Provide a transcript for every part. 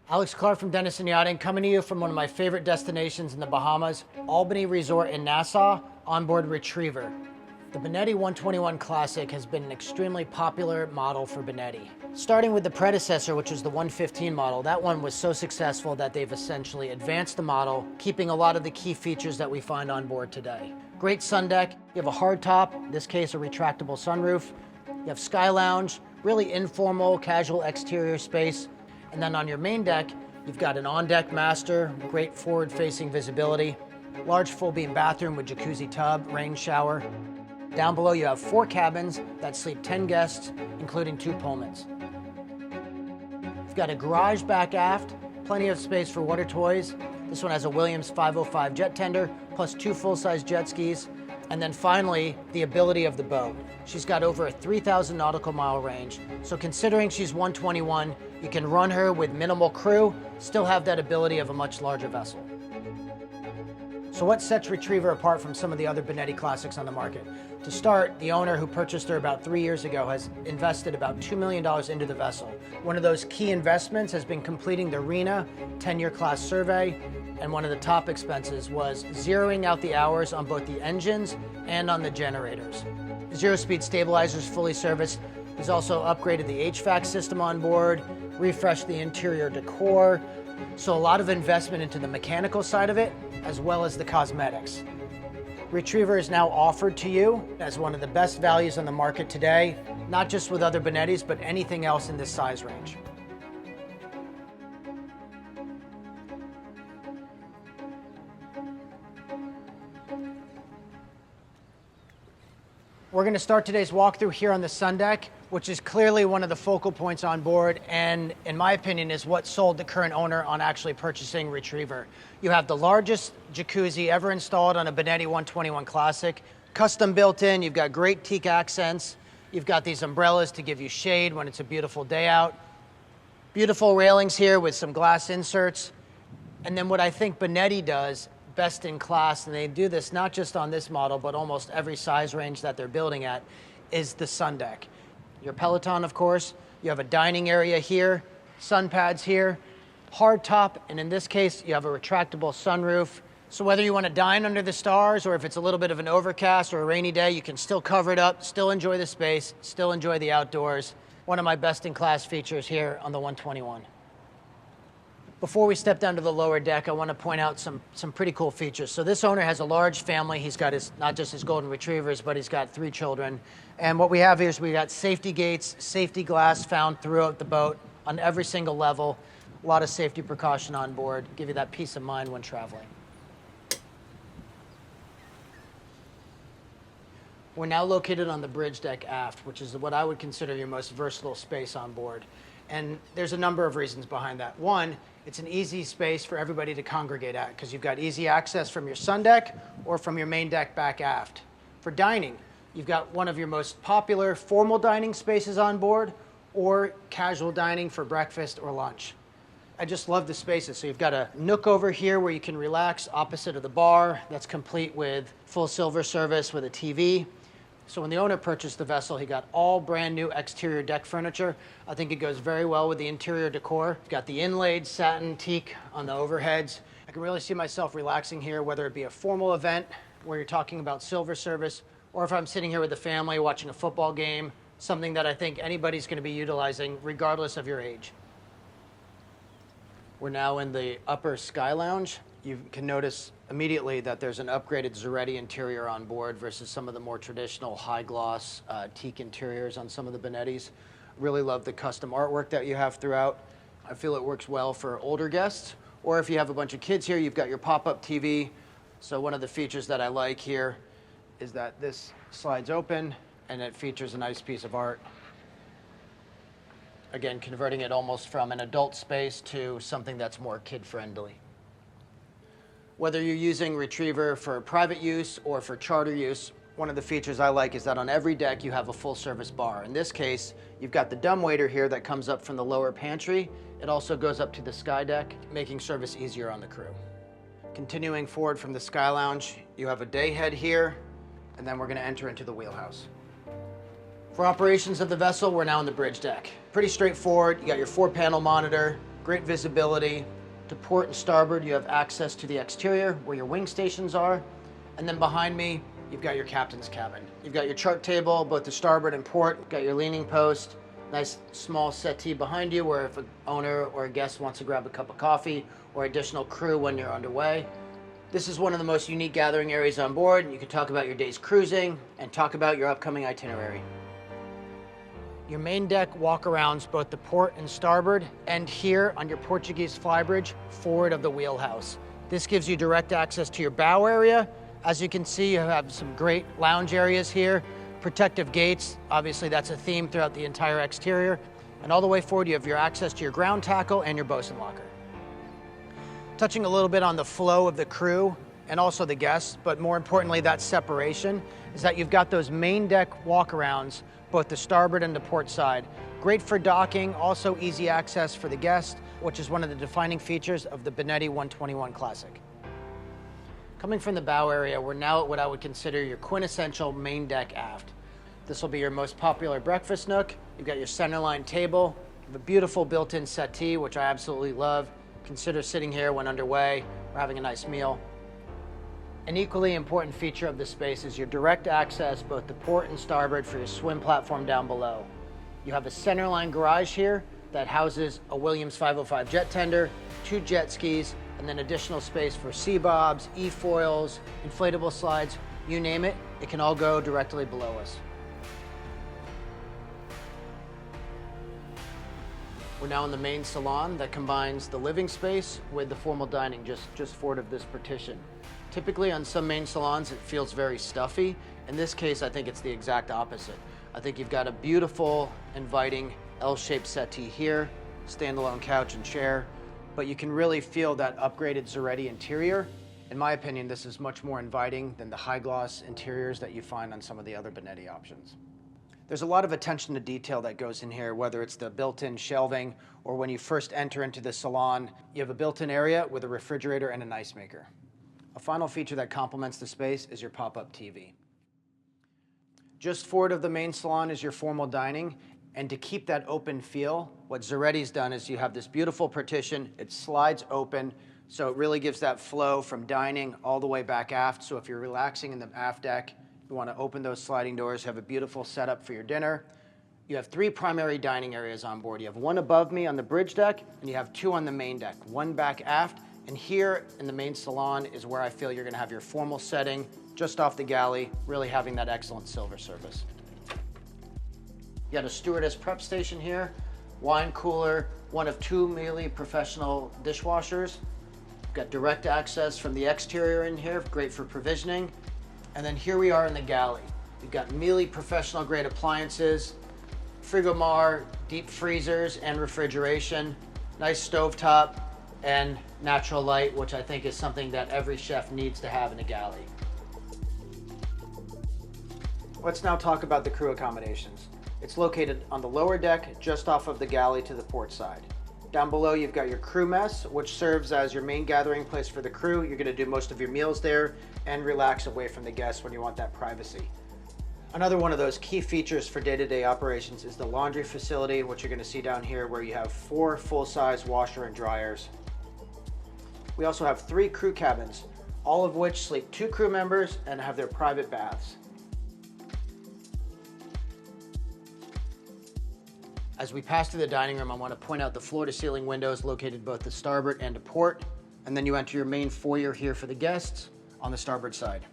Alex Clarke from Denison Yachting, coming to you from one of my favorite destinations in the Bahamas, Albany Resort in Nassau, onboard retriever. The Benetti 121 Classic has been an extremely popular model for Benetti. Starting with the predecessor, which was the 115 model, that one was so successful that they've essentially advanced the model, keeping a lot of the key features that we find on board today. Great sun deck, you have a hard top, in this case a retractable sunroof, you have sky lounge, really informal, casual exterior space. And then on your main deck, you've got an on-deck master, great forward-facing visibility, large full-beam bathroom with jacuzzi tub, rain shower. Down below, you have 4 cabins that sleep 10 guests, including 2 Pullmans. You've got a garage back aft, plenty of space for water toys. This one has a Williams 505 jet tender, plus 2 full-size jet skis. And then finally, the ability of the boat. She's got over a 3,000 nautical mile range. So considering she's 121, you can run her with minimal crew, still have that ability of a much larger vessel. So what sets Retriever apart from some of the other Benetti Classics on the market? To start, the owner who purchased her about 3 years ago has invested about $2 million into the vessel. One of those key investments has been completing the RINA 10-year class survey, and one of the top expenses was zeroing out the hours on both the engines and on the generators. Zero-speed stabilizers fully serviced. He's also upgraded the HVAC system on board, refreshed the interior decor. So a lot of investment into the mechanical side of it, as well as the cosmetics. Retriever is now offered to you as one of the best values on the market today, not just with other Benettis, but anything else in this size range. We're going to start today's walkthrough here on the sun deck, which is clearly one of the focal points on board, and in my opinion is what sold the current owner on actually purchasing Retriever. You have the largest jacuzzi ever installed on a Benetti 121 Classic, custom built in. You've got great teak accents. You've got these umbrellas to give you shade when it's a beautiful day out. Beautiful railings here with some glass inserts. And then what I think Benetti does best in class, and they do this not just on this model, but almost every size range that they're building at, is the sun deck. Your Peloton, of course, you have a dining area here, sun pads here, hard top, and in this case, you have a retractable sunroof. So whether you want to dine under the stars, or if it's a little bit of an overcast or a rainy day, you can still cover it up, still enjoy the space, still enjoy the outdoors. One of my best in class features here on the 121. Before we step down to the lower deck, I want to point out some pretty cool features. So this owner has a large family. He's got not just his golden retrievers, but he's got 3 children. And what we have here is we got safety gates, safety glass found throughout the boat on every single level. A lot of safety precaution on board, give you that peace of mind when traveling. We're now located on the bridge deck aft, which is what I would consider your most versatile space on board. And there's a number of reasons behind that. One, it's an easy space for everybody to congregate at because you've got easy access from your sun deck or from your main deck back aft. For dining, you've got one of your most popular formal dining spaces on board or casual dining for breakfast or lunch. I just love the spaces. So you've got a nook over here where you can relax opposite of the bar. That's complete with full silver service with a TV. So when the owner purchased the vessel, he got all brand new exterior deck furniture. I think it goes very well with the interior decor. You've got the inlaid satin teak on the overheads. I can really see myself relaxing here, whether it be a formal event where you're talking about silver service, or if I'm sitting here with the family watching a football game, something that I think anybody's going to be utilizing regardless of your age. We're now in the upper sky lounge. You can notice immediately that there's an upgraded Zaretti interior on board versus some of the more traditional high gloss teak interiors on some of the Benettis. Really love the custom artwork that you have throughout. I feel it works well for older guests, or if you have a bunch of kids here, you've got your pop-up TV. So one of the features that I like here is that this slides open and it features a nice piece of art. Again, converting it almost from an adult space to something that's more kid-friendly. Whether you're using Retriever for private use or for charter use, one of the features I like is that on every deck you have a full service bar. In this case, you've got the dumbwaiter here that comes up from the lower pantry. It also goes up to the sky deck, making service easier on the crew. Continuing forward from the sky lounge, you have a day head here, and then we're going to enter into the wheelhouse. For operations of the vessel, we're now on the bridge deck. Pretty straightforward. You got your 4-panel monitor, Great visibility. To port and starboard, you have access to the exterior where your wing stations are. And then behind me, you've got your captain's cabin. You've got your chart table, both the starboard and port. You've got your leaning post. Nice small settee behind you where if an owner or a guest wants to grab a cup of coffee or additional crew when you're underway. This is one of the most unique gathering areas on board. You can talk about your day's cruising and talk about your upcoming itinerary. Your main deck walk-arounds, both the port and starboard, end here on your Portuguese flybridge forward of the wheelhouse. This gives you direct access to your bow area. As you can see, you have some great lounge areas here, protective gates. Obviously, that's a theme throughout the entire exterior. And all the way forward, you have your access to your ground tackle and your bosun locker. Touching a little bit on the flow of the crew and also the guests, but more importantly, that separation, is that you've got those main deck walk-arounds, both the starboard and the port side. Great for docking, also easy access for the guest, which is one of the defining features of the Benetti 121 Classic. Coming from the bow area, we're now at what I would consider your quintessential main deck aft. This will be your most popular breakfast nook. You've got your centerline table, you have a beautiful built-in settee, which I absolutely love. Consider sitting here when underway or having a nice meal. An equally important feature of this space is your direct access both to port and starboard for your swim platform down below. You have a centerline garage here that houses a Williams 505 jet tender, 2 jet skis, and then additional space for sea bobs, e-foils, inflatable slides, you name it, it can all go directly below us. We're now in the main salon that combines the living space with the formal dining just forward of this partition. Typically on some main salons, it feels very stuffy. In this case, I think it's the exact opposite. I think you've got a beautiful, inviting L-shaped settee here, standalone couch and chair, but you can really feel that upgraded Zeretti interior. In my opinion, this is much more inviting than the high gloss interiors that you find on some of the other Benetti options. There's a lot of attention to detail that goes in here, whether it's the built-in shelving or when you first enter into the salon, you have a built-in area with a refrigerator and an ice maker. A final feature that complements the space is your pop-up TV. Just forward of the main salon is your formal dining, and to keep that open feel, what Zeretti's done is you have this beautiful partition, it slides open, so it really gives that flow from dining all the way back aft. So if you're relaxing in the aft deck, you want to open those sliding doors, have a beautiful setup for your dinner. You have 3 primary dining areas on board. You have one above me on the bridge deck, and you have 2 on the main deck, one back aft. And here in the main salon is where I feel you're gonna have your formal setting, just off the galley, really having that excellent silver service. You got a stewardess prep station here, wine cooler, one of 2 Miele professional dishwashers. You've got direct access from the exterior in here, great for provisioning. And then here we are in the galley. You've got Miele professional grade appliances, Frigomar, deep freezers and refrigeration, nice stovetop, and natural light, which I think is something that every chef needs to have in a galley. Let's now talk about the crew accommodations. It's located on the lower deck, just off of the galley to the port side. Down below, you've got your crew mess, which serves as your main gathering place for the crew. You're gonna do most of your meals there and relax away from the guests when you want that privacy. Another one of those key features for day-to-day operations is the laundry facility, which you're gonna see down here, where you have 4 full-size washer and dryers. We also have 3 crew cabins, all of which sleep 2 crew members and have their private baths. As we pass through the dining room, I want to point out the floor-to-ceiling windows located both to starboard and to port, and then you enter your main foyer here for the guests on the starboard side.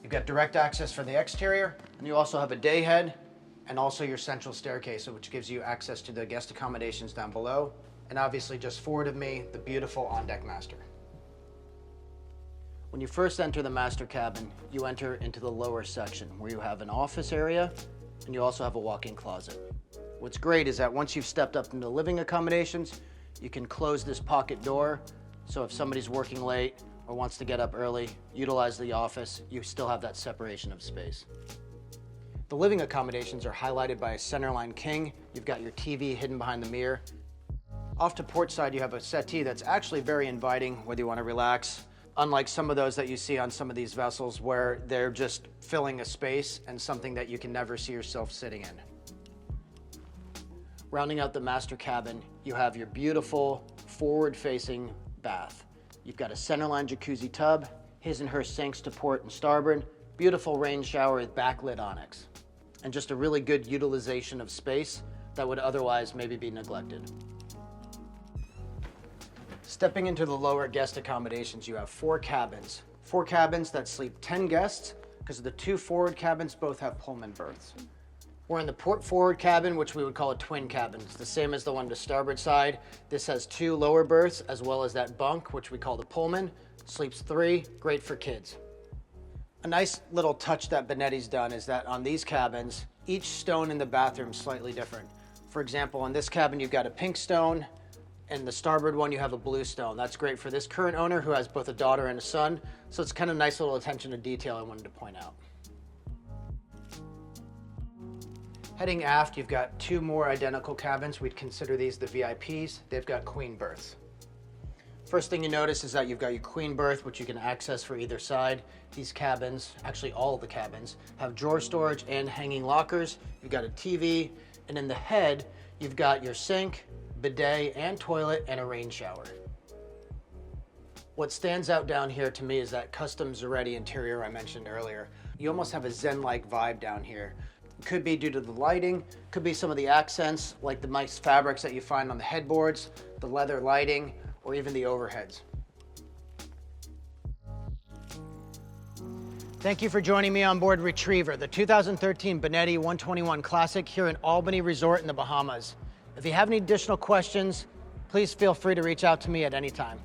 You've got direct access for the exterior, and you also have a day head and also your central staircase, which gives you access to the guest accommodations down below. And obviously just forward of me, the beautiful on-deck master. When you first enter the master cabin, you enter into the lower section where you have an office area and you also have a walk-in closet. What's great is that once you've stepped up into the living accommodations, you can close this pocket door. So if somebody's working late or wants to get up early, utilize the office, you still have that separation of space. The living accommodations are highlighted by a centerline king. You've got your TV hidden behind the mirror. Off to port side, you have a settee that's actually very inviting, whether you want to relax. Unlike some of those that you see on some of these vessels where they're just filling a space and something that you can never see yourself sitting in. Rounding out the master cabin, you have your beautiful forward-facing bath. You've got a centerline jacuzzi tub, his and her sinks to port and starboard, beautiful rain shower with backlit onyx, and just a really good utilization of space that would otherwise maybe be neglected. Stepping into the lower guest accommodations, you have 4 cabins. 4 cabins that sleep 10 guests, because the 2 forward cabins both have Pullman berths. We're in the port forward cabin, which we would call a twin cabin. It's the same as the one to starboard side. This has 2 lower berths, as well as that bunk, which we call the Pullman. Sleeps 3, great for kids. A nice little touch that Benetti's done is that on these cabins, each stone in the bathroom is slightly different. For example, in this cabin, you've got a pink stone, and the starboard one, you have a blue stone. That's great for this current owner who has both a daughter and a son. So it's kind of nice little attention to detail I wanted to point out. Heading aft, you've got 2 more identical cabins. We'd consider these the VIPs. They've got queen berths. First thing you notice is that you've got your queen berth, which you can access for either side. These cabins, actually all of the cabins, have drawer storage and hanging lockers. You've got a TV, and in the head, you've got your sink, bidet and toilet, and a rain shower. What stands out down here to me is that custom Zaretti interior I mentioned earlier. You almost have a zen-like vibe down here. Could be due to the lighting, could be some of the accents, like the nice fabrics that you find on the headboards, the leather lighting, or even the overheads. Thank you for joining me on board Retriever, the 2013 Benetti 121 Classic here in Albany Resort in the Bahamas. If you have any additional questions, please feel free to reach out to me at any time.